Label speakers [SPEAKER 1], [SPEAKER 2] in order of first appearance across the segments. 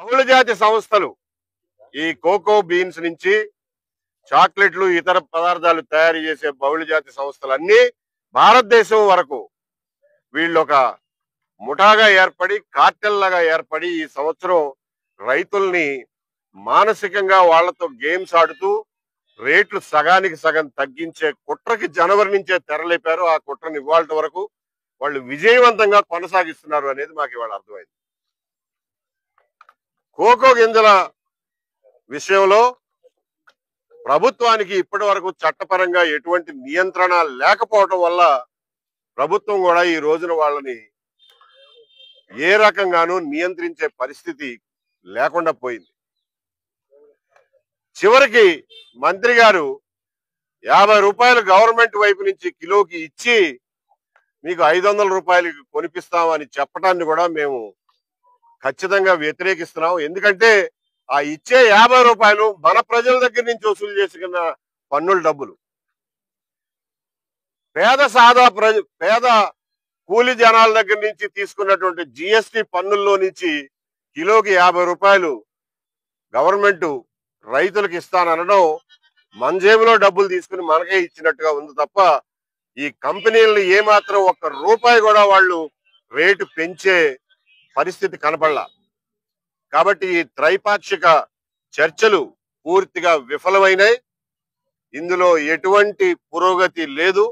[SPEAKER 1] బహుళజాతి సంస్థలు ఈ కోకో బీన్స్ నుంచి చాక్లెట్లు ఇతర పదార్థాలు తయారు చేసే బహుళజాతి సంస్థలన్నీ భారతదేశం వరకు వీళ్ళు ఒక ముఠాగా ఏర్పడి కార్టెల్ లాగా ఏర్పడి ఈ సంవత్సరం రైతుల్ని మానసికంగా వాళ్లతో గేమ్స్ ఆడుతూ రేట్లు సగానికి సగం తగ్గించే కుట్రకి జనవరి నుంచే తెరలేపారు. ఆ కుట్రని ఇవాళ వరకు వాళ్ళు విజయవంతంగా కొనసాగిస్తున్నారు అనేది మాకు ఇవాళ అర్థమైంది. కోకో గింజల విషయంలో ప్రభుత్వానికి ఇప్పటి వరకు చట్టపరంగా ఎటువంటి నియంత్రణ లేకపోవటం వల్ల ప్రభుత్వం కూడా ఈ రోజున వాళ్ళని ఏ రకంగానూ నియంత్రించే పరిస్థితి లేకుండా పోయింది. చివరికి మంత్రి గారు 50 రూపాయలు గవర్నమెంట్ వైపు నుంచి కిలోకి ఇచ్చి మీకు 500 రూపాయలకి కొనిపిస్తామని చెప్పడాన్ని కూడా మేము ఖచ్చితంగా వ్యతిరేకిస్తున్నాం. ఎందుకంటే ఆ ఇచ్చే 50 రూపాయలు మన ప్రజల దగ్గర నుంచి వసూలు చేసుకున్న పన్నుల డబ్బులు. పేద కూలి జనాల దగ్గర నుంచి తీసుకున్నటువంటి జిఎస్టి పన్నుల్లో నుంచి కిలోకి 50 రూపాయలు గవర్నమెంట్ రైతులకు ఇస్తాననడం మన జేబులో డబ్బులు తీసుకుని మనకే ఇచ్చినట్టుగా ఉంది తప్ప ఈ కంపెనీలను ఏమాత్రం ఒక్క రూపాయి కూడా వాళ్ళు రేటు పెంచే పరిస్థితి కనపడలా. కాబట్టి ఈ త్రైపాక్షిక చర్చలు పూర్తిగా విఫలమైనాయి. ఇందులో ఎటువంటి పురోగతి లేదు.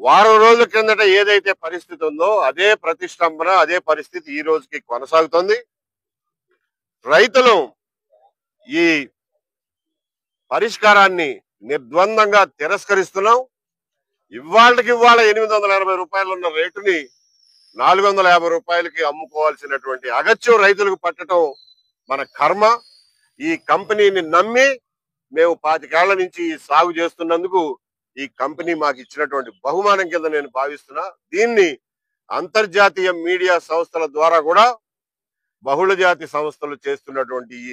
[SPEAKER 1] వారం రోజుల కిందట ఏదైతే పరిస్థితి ఉందో అదే ప్రతిష్టంభన, అదే పరిస్థితి ఈ రోజుకి కొనసాగుతుంది. రైతులు ఈ పరిష్కారాన్ని నిర్ద్వందంగా తిరస్కరిస్తున్నాం. ఇవాళకి 880 రూపాయలు ఉన్న రేటుని 450 రూపాయలకి అమ్ముకోవాల్సినటువంటి అగత్యం రైతులకు పట్టడం మన కర్మ. ఈ కంపెనీని నమ్మి మేము 25 ఏళ్ల నుంచి సాగు చేస్తున్నందుకు ఈ కంపెనీ మాకు ఇచ్చినటువంటి బహుమానం కింద నేను భావిస్తున్నా. దీన్ని అంతర్జాతీయ మీడియా సంస్థల ద్వారా కూడా బహుళజాతి సంస్థలు చేస్తున్నటువంటి ఈ